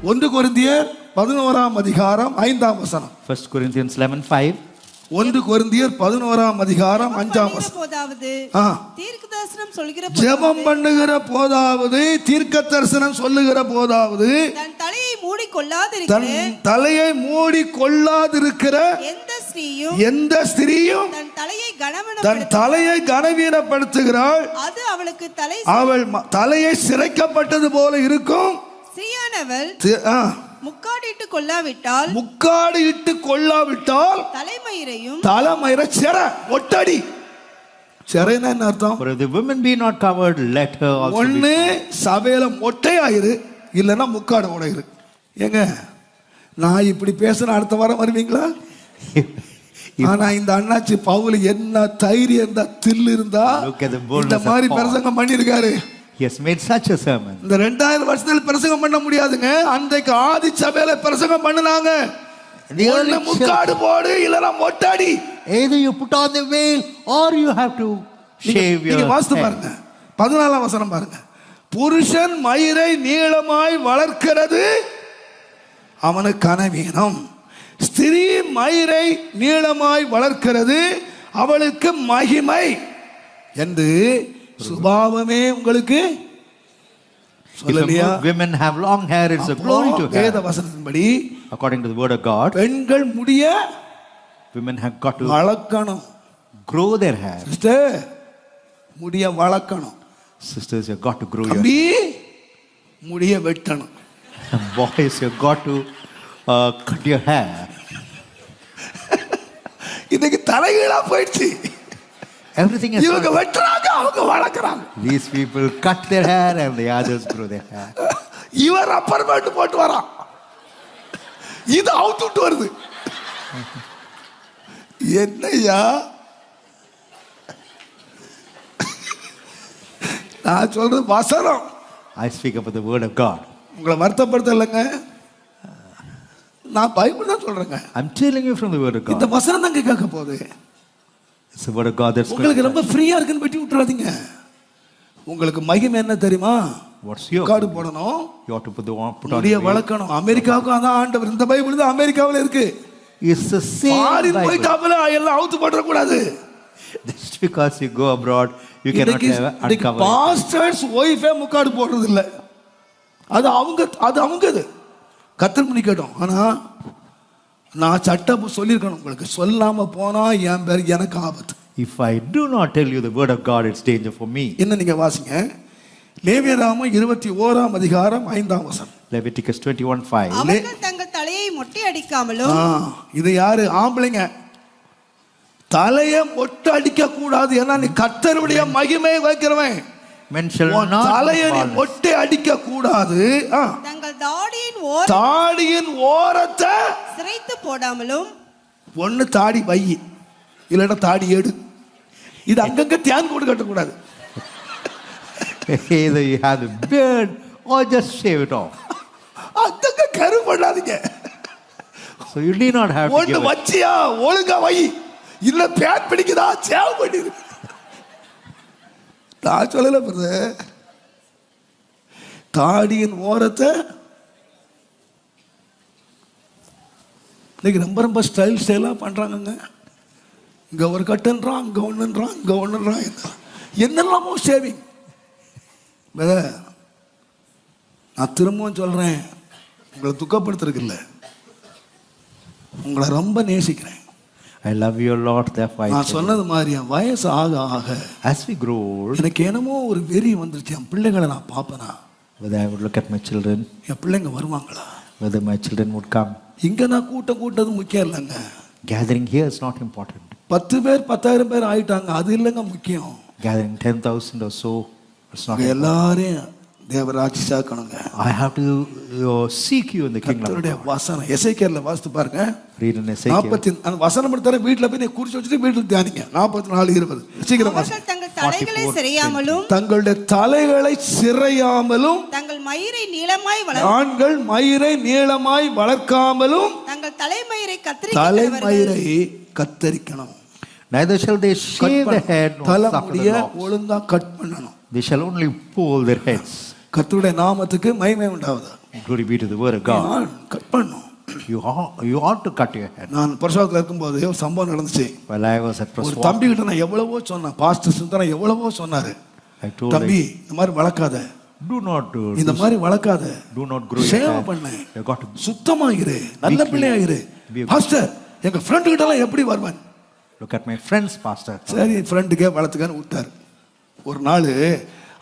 1 கொரிந்தியர் 11ஆம் அதிகாரம் 5ஆம் வசனம். 1 Corinthians 11:5. 1 கொரிந்தியர் 11ஆம் அதிகாரம் 5ஆம் வசனம். போதாவது தீர்க்கதரிசனம் சொல்லுகிற ஜெபம் பண்ணுகிற போதாவது தீர்க்க தரிசனம் சொல்லுகிற போதாவது தன் தலையை மூடி கொள்ளாதிருக்கிற எந்த ஸ்திரீயும் தன் தலையை கனவீனப்படுத்துகிறாள், அது அவளுக்கு அவள் தலையை சிரைக்கப்பட்டது போல இருக்கும். ஸ்திரீயானவள் முக்காடிட்டு கொள்ளாவிட்டால் தலைமயிரை ஒட்டடி. சிறைனா என்ன அர்த்தம்? For if the women be not covered, let her also ஒண்ணு சபையில மொட்டையாயிரு, இல்லைன்னா முக்காடு உடையிரு. ஏங்க நான் இப்படி பேசுன அடுத்த வாரம் வருவீங்களா? ஆனா இந்த அண்ணாச்சி பவுல் என்ன தைரியம் இருந்தா, தில்லு இருந்தா இந்த மாதிரி பிரசங்கம் பண்ணிருக்காரு. He has made such a sermon. இந்த 2000 வருஷத்துல பிரசங்கம் பண்ண முடியாதுங்க. அன்றைக்கு ஆதி சபையில பிரசங்கம் பண்ணாங்க. முக்காடு போடு, இல்லனா மொட்டாடி. Either you put on the veil or you have to shave your hair. வாஸ்து பாருங்க, 14ஆம் வசனம் பாருங்க. புருஷன் மயிரை நீளமாய் வளர்க்கிறது அவனுக்கு கனவீனம், ஸ்திரீ மயிரை நீளமாய் வளர்க்கிறது அவளுக்கு மகிமை என்று சுபாவமே உங்களுக்கு சொல்லலையா? Women have long hair, it's a glory to hair. வேத வசனத்தின்படி according to the word of God, பெண்கள் முடிய women have got to வளர்க்கணும், grow their hair. சிஸ்டர் முடிய வளர்க்கணும். Sisters, you got to grow your hair. முடிய வெட்டணும். Boys, you got to cut your hair. இன்னைக்கு தலைகீழா போயிடுச்சு. Everything is இவங்க வெட்டறாங்க, அவங்க வளர்க்கறாங்க. These people cut their hair and the others grow their hair. இவர் ரப்பர் பேண்ட் போட்டு வரான், இது அவுத்துட்டு வருது. என்னையா நான் சொல்றது வசனம். I speak about the word of God. உங்களை வருத்தப்படுத்தலைங்க, நான் பைபிள் தான் சொல்றேங்க. I'm telling you from the word of God. இந்த வசனம் தான் கேட்க போகுது. It's the word of God that's உங்களுக்கு ரொம்ப ஃப்ரீயா இருக்குன்னு வெட்டி விட்டுறாதீங்க. உங்களுக்கு மகிமை என்ன தெரியுமா? What's your காடு போடணும், you ought to put on முடிய வளர்க்கணும். அமெரிக்காவுக்கு அதான் ஆண்டவர், இந்த பைபிள் தான் அமெரிக்காவுல இருக்கு. It's the same Bible. போய்ட்டாமல எல்லாம் அவுத்து போட கூடாது. Just because you go abroad you cannot have uncover. Pastors ஒய்ஃபே முக்காடு போடுறது இல்ல, அது அவங்கது கத்தர் பண்ணி கேட்டோம். ஆனா நான் சட்டம் சொல்லியிருக்கணும் உங்களுக்கு, சொல்லாம போனா என் பேர் எனக்கு ஆபத்து. If I do not tell you the word of God, it's danger for me. என்ன நீங்க வாசிங்க, லேவியராகமம் 21ஆம் அதிகாரம் 5ஆம் வசனம். Leviticus 21:5. அவர்கள் தங்கள் தலையை மொட்டை அடிக்காமலும். இது யாரு? ஆம்பளைங்க தலையை மொட்டை அடிக்க கூடாது, ஏன்னா நீ கர்த்தருடைய மகிமையை வைக்கிறவன். Men shall not தலையை மொட்டை அடிக்க கூடாது. தங்கள் தாடியின் ஓரத்தை சிரைத்து போடாமலும். ஒண்ணு தாடி வை, இல்லைன்னா தாடி எடு. இது அங்கங்க தியான் போட்டு கட்ட கூடாது. Either you have the beard or just shave it off. அங்கங்க கரு பண்ணாதீங்க. So you need not have to. ஒண்ணு வச்சியா ஒழுங்கா வை, இல்ல பேன் பிடிக்குதா சேவ் பண்ணிடு. நான் சொல்லல பிரதர், தாடியின் ஓரத்தை இன்னைக்கு ரொம்ப ஸ்டைலா பண்றாங்க. இங்க ஒரு கட்டுன்றான், அங்க ஒண்ணுன்றான், இங்க ஒண்ணுன்றான், என்னெல்லாமோ ஷேவிங். நான் திரும்பவும் சொல்றேன், உங்களை துக்கப்படுத்துறதுக்கு இல்ல, உங்களை ரொம்ப நேசிக்கிறேன். I love you a lot, therefore நான் சொன்னது மாதிரி வயசு ஆக ஆக as we grow old, எனக்கு என்னமோ ஒரு வெறி வந்துருச்சு. என் பிள்ளைகளை நான் பார்ப்பேனா, whether I would look at my children, என் பிள்ளைங்க வருவாங்களா, whether my children would come. இங்க நான் கூட்டது முக்கியம் இல்லைங்க. Gathering here is not important. 10 பேர் 10,000 பேர் ஆயிட்டாங்க, அது இல்லைங்க முக்கியம். Gathering 10,000 or so, it's not. எல்லாரையும் தேவராட்சி சேர்க்கணுங்க. I have to seek you in the kingdom. கர்த்தருடைய வசனம் எசேக்கியேல்ல வாசித்து பாருங்க. Read in Ezekiel. 40 அந்த வசனம் எடுத்தாலே வீட்ல போய் நீ குறிச்சு வச்சிட்டு வீட்ல தியானிங்க. 44:20 சீக்கிரம் வாசிங்க. தங்கள் தலைகளை சிரையாமலும், தங்களுடைய தலைகளை சிரையாமலும், தங்கள் மயிரை நீளமாய் ஆண்கள் மயிரை நீளமாய் வளர்க்காமலும், தங்கள் தலைமயிரை கத்தரிக்கணும். Neither shall they shave their head nor suffer the locks. ஒழுங்கா கட் பண்ணணும். They shall only pull their heads. கர்த்தருடைய நாமத்துக்கு மகிமை உண்டாவதாக. Glory be to the word of God. Cut பண்ணும். You ought to cut your head. நான் பிரசவத்தில் இருக்கும்போது ஒரு சம்பவம் நடந்துச்சு. While I was at ஒரு Praswa, தம்பி கிட்ட நான் எவ்வளவோ சொன்னேன், பாஸ்டர் சுந்தரம் எவ்வளவோ சொன்னாரு, I told தம்பி இந்த மாதிரி வளர்க்காத, do not do இந்த மாதிரி வளர்க்காத, do not grow your சேவை hair. பண்ணு, You got to சுத்தமாயிரு, நல்ல பிள்ளையாயிரு. பாஸ்டர் எங்க ஃப்ரெண்டு கிட்ட எல்லாம் எப்படி வருவேன்? look at my friends, pastor. சரி ஃப்ரெண்டுக்கே வளர்த்துக்கான்னு விட்டாரு. ஒரு நாள்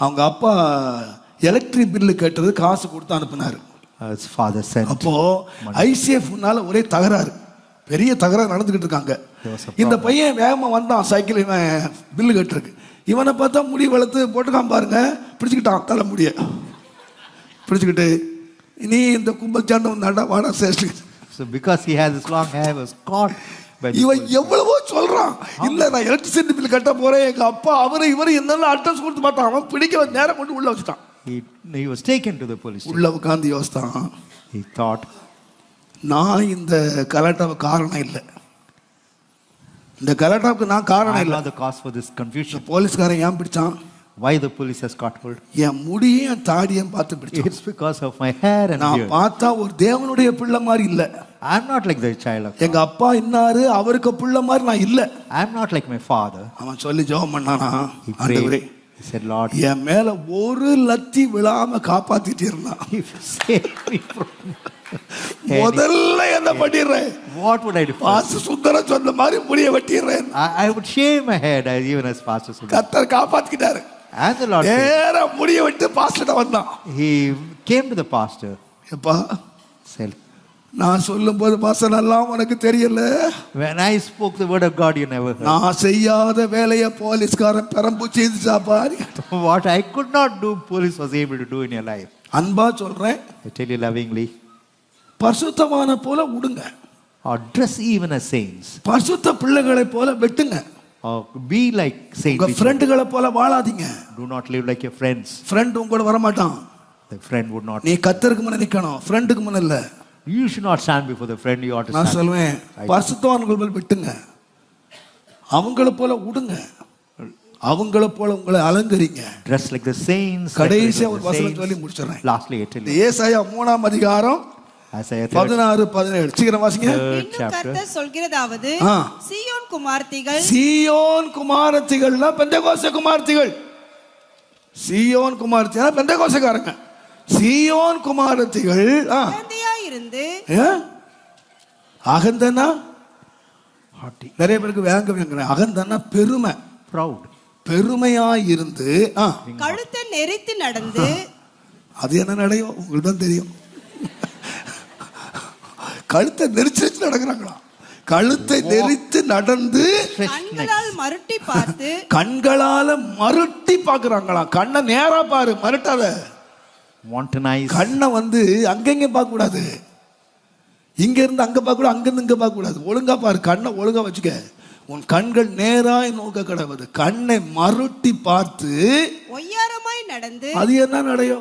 அவங்க அப்பா எலக்ட்ரிக் பில்லு கேட்டது, காசு கொடுத்து அனுப்புனாரு. His father said, அப்போ ஐசிஎஃப்னால ஒரே தகராறு, பெரிய தகராறு நடந்துகிட்டு இருக்காங்க. இந்த பையன் வேகமா வந்தான், சைக்கிள் இவன் பில்லு கட்டுருக்கு. இவனை பார்த்தா முடி வளர்த்து போட்டுக்காம பாருங்க, பிடிச்சிக்கிட்டான் தலை முடிய பிடிச்சிக்கிட்டு, நீ இந்த கும்பல் சாண்ட வந்தாண்டா வாடா சேஷ்டு. so because he has this long hair, was caught by the இவன் police. எவ்வளவோ சொல்றான், இல்ல நான் எலக்ட்ரிசிட்டி பில் கட்ட போறேன், எங்க அப்பா அவரு இவரு என்னெல்லாம் அட்ரஸ் கொடுத்து பார்த்தான். அவன் பிடிக்க நேரம் கொண்டு உள்ள வச்சுட்டான். He was taken to the police station. உள்ள உட்காந்து யோசித்தான், He thought, நான் இந்த கலாட்டாவுக்கு காரணம் இல்லை, இந்த கலாட்டாவுக்கு நான் காரணம் I am இல்லை. not the cause for this confusion. போலீஸ்காரன் ஏன் பிடிச்சான்? Why the police has caught hold? என் முடியும் என் தாடியும் பார்த்து பிடிச்சான். It's because of my hair and நான் beard. பார்த்தா ஒரு தேவனுடைய பிள்ளை மாதிரி இல்ல. I'm not like the child of God. எங்க அப்பா இன்னாரு, அவருக்கு பிள்ளை மாதிரி நான் இல்ல. I'm not like my father. அவன் சொல்லி ஜெபம் பண்ணானா, He ஆண்டவரே prayed. He said, Lord, என் மேல ஒரு லத்தி விழாம காப்பாத்திட்டு இருந்தான். if you save me from முதல்ல என்ன பண்ணிடுறேன்? what would I do? Pastor Sundaram சொன்ன மாதிரி முடிய வெட்டிடுறேன். I would shave my head even as Pastor Sundar. கர்த்தர் காப்பாத்திக்கிட்டாரு. And the Lord said, நேரா முடிய வெட்டி பாஸ்டர்ட்ட வந்தான். he came to the pastor, எப்பா said, நான் சொல்லும் போது பாஸ்டர் எல்லாம் உனக்கு தெரியல, when I spoke the word of God, you never heard. நான் செய்யாத வேலையை போலீஸ்காரன் பெரம்பு செய்துச்சா பாரு. What I could not do, police was able to do in your life. அன்பா சொல்றேன், I tell you lovingly, பரிசுத்தமான போல விடுங்க, or dress even as saints, பரிசுத்த பிள்ளைகளை போல வெட்டுங்க. or be like saints. உங்க ஃப்ரெண்டுகளை போல வாழாதீங்க. Do not live like your friends. Friend உங்க கூட வர மாட்டான். The friend would not. நீ கர்த்தருக்கு முன்ன நிக்கணும், ஃப்ரெண்டுக்கு முன்ன இல்ல. You should not stand before the friend. You ought to நான் stand. சொல்வேன், பரிசுத்தவான்கள் போல வெட்டுங்க, அவங்கள போல விடுங்க, அவங்கள போல உங்களை அலங்கரிங்க. Dress like the saints. கடைசியா like ஒரு the வசனம் saints. சொல்லி முடிச்சிடுறேன். Lastly, I tell you, ஏசாயா 3ஆம் அதிகாரம் Isaiah 16-17 சீக்கிரம் வாசிங்க. third இன்னும் chapter. கர்த்தர் சொல்கிறதாவது, ஆ. சீயோன் குமார்த்திகள் சீயோன் குமாரத்திகள்னா பெந்தெகோஸ்தே குமாரத்திகள். சீயோன் குமாரத்தினா பெந்தெகோஸ்தேக்காரங்க. சீயோன் குமாரத்திகள் குழந்தையாயிருந்து அகந்தனா நிறைய பேருக்கு வேங்க அகந்தனா பெருமை, Proud. பெருமையா இருந்து கழுத்தை நெரித்து நடந்து, அது என்ன நடையோ உங்களுக்கு தான் தெரியும். கழுத்தை நெரிச்சு நடக்கிறாங்களா? கழுத்தை நெரித்து நடந்து கண்களால் மருட்டி பார்த்து, கண்களால மருட்டி பாக்குறாங்களா? கண்ணை நேரா பாரு, மருட்டாத. Wanton eyes. கண்ணை வந்து அங்கங்க பார்க்க கூடாது, இங்க இருந்து அங்க பார்க்க கூடாது, அங்க இருந்து இங்க பார்க்க கூடாது. ஒழுங்கா பாரு, கண்ணை ஒழுங்கா வச்சுக்க. உன் கண்கள் நேராய் நோக்க கடவுது. கண்ணை மருட்டி பார்த்து ஒய்யாரமாய் நடந்து, அது என்ன நடையோ?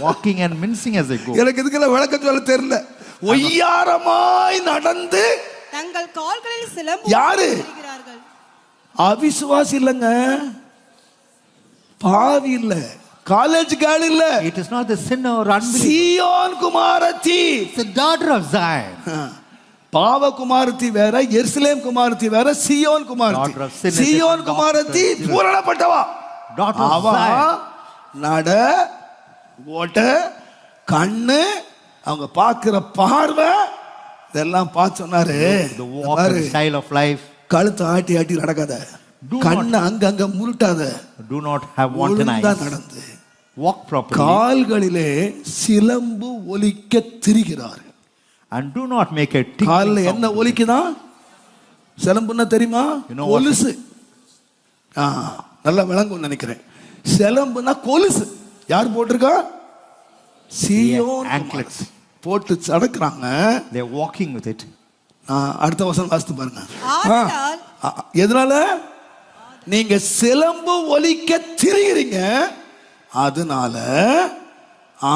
Walking and mincing as they go. எனக்கு இதுக்கெல்லாம் விளக்கம் சொல்ல தெரியல. ஒய்யாரமாய் நடந்து தங்கள் கால்களில் சிலம்பு யாரு? செய்கிறார்கள். அவிசுவாசி இல்லைங்க, பாவி இல்ல, காலேஜ் கேர்ள் இல்ல, It is not the sinner or unbeliever. சீயோன் குமாரத்தி. It's the daughter of Zion. பாவ குமாரத்தி வேற, எருசலேம் குமாரத்தி வேற, சீயோன் குமாரத்தி. Daughter of sinners Zion and குமாரத்தி daughter of பூரணப்பட்டவா. Daughter of அவ Zion. நட ஓட்ட கண்ணு அவங்க பார்க்கிற பார்வை இதெல்லாம் பார்த்து சொன்னாரு. The walk and the style of life. கழுத்தை ஆட்டி ஆட்டி நடக்காத, Do கண்ணை அங்க அங்க முருட்டாத, Do not have wanton ஒழுங்கா eyes. நடந்து Walk properly. கால்களிலே சிலம்பு ஒலிக்க திரிகிறார். And do not make a tinkling கால்ல sound. என்ன ஒலிக்குதான்? சிலம்புன்னா தெரியுமா? You know what? கொலுசு. நல்லா விளங்கும் நினைக்கிறேன். சிலம்புனா கொலுசு. யார் போட்டிருக்கா? சீயோன் anklets. போட்டு சடக்குறாங்க. They are walking with it. அடுத்த வசனம் வாசித்து பாருங்க. ஆதலால் எதனால? நீங்க சிலம்பு ஒலிக்க திரிகிறீங்க, அதனால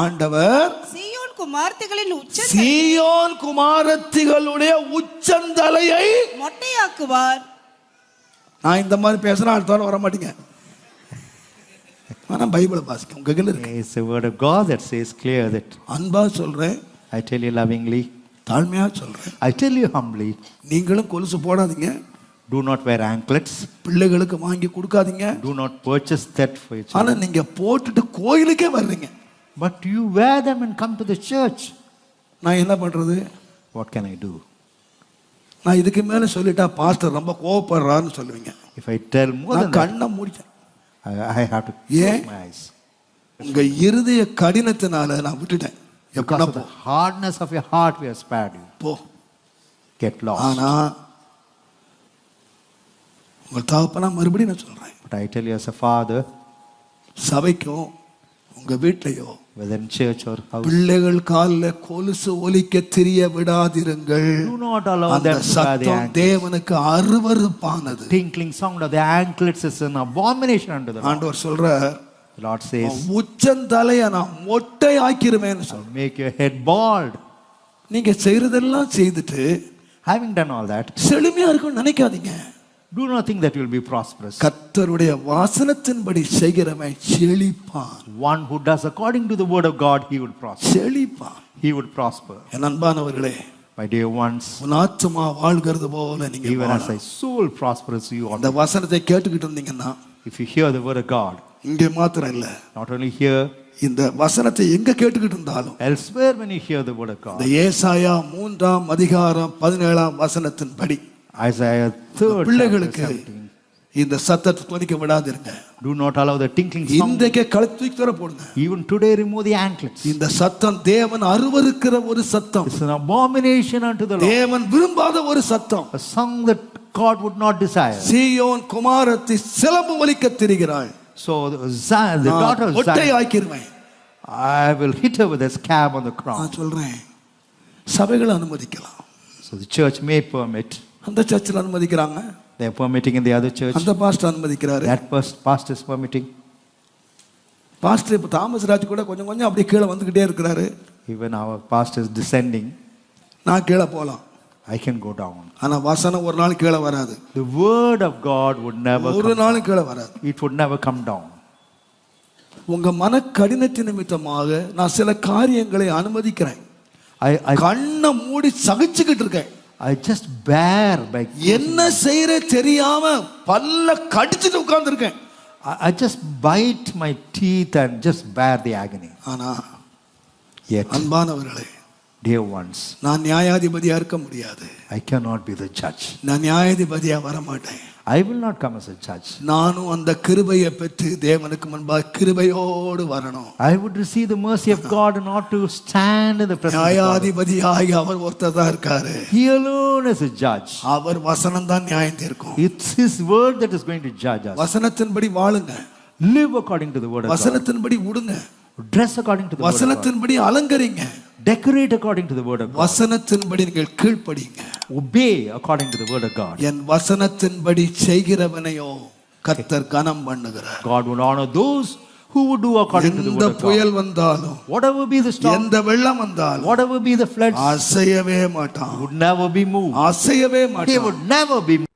ஆண்டவர் சீயோன் குமார்த்திகளின் சீயோன் குமாரத்திகளுடைய உச்சந்தலையை மொட்டையாக்குவார். நான் இந்த மாதிரி பேசுறேன், அடுத்த வாரம் வர மாட்டீங்க. ஆனா பைபிளை வாசிக்க உங்க கையில இருக்கு. It's the word of God that says clear that. அன்பா சொல்றேன், I tell you lovingly, தாழ்மையா சொல்றேன், I tell you humbly, நீங்களும் கொலுசு போடாதீங்க, do not wear anklets, பிள்ளைகளுக்கு வாங்கி கொடுக்காதீங்க. do not purchase that for your ஆனா children. நீங்க போட்டுட்டு கோயிலுக்கே வர்றீங்க. But you wear them and come to the church. நான் என்ன பண்றது? What can I do? நான் இதுக்கு மேல சொல்லிட்டா பாஸ்டர் ரொம்ப கோவப்படுறான்னு சொல்லுவீங்க. If I tell more than நான் that, கண்ணை மூடிட்டேன். I have to Yeah. close my eyes. உங்க இருதய கடினத்தினால நான் விட்டுட்டேன். Because எப்படின்னா of the hardness of your heart, we have spared you. போ. Get lost. ஆனா உங்க தகப்பனா மறுபடியும் நான் சொல்றேன், But I tell you as a father, சபைக்கும் உங்க வீட்லயோ whether in church or house, பிள்ளைகள் காலில் கொலுசு ஒலிக்க தெரிய விடாதிருங்கள். do not allow அந்த them to wear the சத்தம் anklets. தேவனுக்கு அருவருப்பானது. Tinkling sound of the anklets is an abomination unto the Lord. ஆண்டவர் சொல்றார், The Lord says, உச்சந்தலைய நான் மொட்டை ஆக்கிருவேன்னு சொல்ற. I'll make your head bald. நீங்க செய்யறதெல்லாம் செய்துட்டு Having done all that, செழுமையா இருக்கும்னு நினைக்காதீங்க. do not think that you will be prosperous. கர்த்தருடைய வாசனத்தின்படி செய்கிறவன் செழிப்பான். One who does according to the word of God, he would prosper. செழிப்பான். He would prosper. என் அன்பானவர்களே, My dear ones, உன் ஆத்துமா வாழ்கிறது போல நீங்க even as thy வாழணும். soul prospers, you அந்த also. வசனத்தை கேட்டுக்கிட்டு இருந்தீங்கன்னா, If you hear the word of God, இங்க மாத்திரம் இல்ல, not only here, இந்த வசனத்தை எங்க கேட்டுக்கிட்டு இருந்தாலும், elsewhere when you hear the word of இந்த God, ஏசாயா 3:17 வசனத்தின்படி Isaiah 3rd chapter பிள்ளைகளுக்கு 17, இந்த சத்தத்தை துணிக்க விடாதிருங்க. do not allow the tinkling sound. இன்றைக்கே கழுத்து தூக்கி தர போடுங்க. Even today, remove the anklets. இந்த சத்தம் தேவன் அருவருக்கிற ஒரு சத்தம், It's an abomination unto the Lord. தேவன் விரும்பாத ஒரு சத்தம். A song that God would not desire. சீயோன் குமாரத்தி சிலம்பு ஒலிக்க திரிகிறாள். So Zion, the daughter of ஒட்டை Zion, ஆக்கிருவேன். I will hit her with a scab on the crown. நான் சொல்றேன், சபைகளை அனுமதிக்கலாம். So the church may permit. அந்த சர்ச்சில் அனுமதிக்கிறாங்க, They are permitting in the other church. அந்த பாஸ்டர் அனுமதிக்கிறாரு. That pastor is permitting. Pastor இப்ப தாமஸ் ராஜ் கூட கொஞ்சம் கொஞ்சம் அப்படியே கீழே வந்துகிட்டே இருக்கிறாரு. Even our pastor is descending. நான் கீழே போலாம், I can go down. ஆனா வசனம் ஒரு நாள் கீழே வராது. The word of God would never ஒரு come நாளும் கீழே வராது. down. It would never come down. உங்க மன கடினத்தின் நிமித்தமாக நான் சில காரியங்களை அனுமதிக்கிறேன். I கண்ணை மூடி சகிச்சுக்கிட்டு இருக்கேன். just bear by. என்ன செய்யற தெரியாம பல்ல கடிச்சிட்டு உட்கார்ந்து இருக்கேன். I just bite my teeth and just bear the agony. ஆனா Yet, அன்பானவர்களே, dear ones, நான் நியாயாதிபதியா இருக்க முடியாது. I cannot be the judge. நான் நியாயாதிபதியா வர மாட்டேன். I will not come as a judge. நானும் அந்த கிருபையை பெற்று தேவனுக்கு முன்பாக கிருபையோடு வரணும். I would receive the mercy of God and not to stand in the presence of God. நியாயாதிபதியாகி அவர் ஒருத்தர் தான் இருக்காரு. He alone is a judge. அவர் வசனம் தான் நியாயம் தீர்க்கும். It's His word that is going to judge us. வசனத்தின்படி வாழுங்க, Live according to the word of God. வசனத்தின்படி உடுங்க, Dress according to the word of God. வசனத்தின்படி அலங்கரிங்க, Decorate according to the word of God. வசனத்தின்படி நீங்கள் கீழ்ப்படிங்க. Obey according to the word of God. என் வசனத்தின்படி செய்கிறவனையோ கர்த்தர் கனம் பண்ணுகிறார். God will honor those who would do according to the எந்த word of God. புயல் வந்தாலும், Whatever be the storm, எந்த வெள்ளம் வந்தாலும், whatever be the floods, அசையவே மாட்டான். would never be moved. அசையவே He மாட்டான். would never be moved.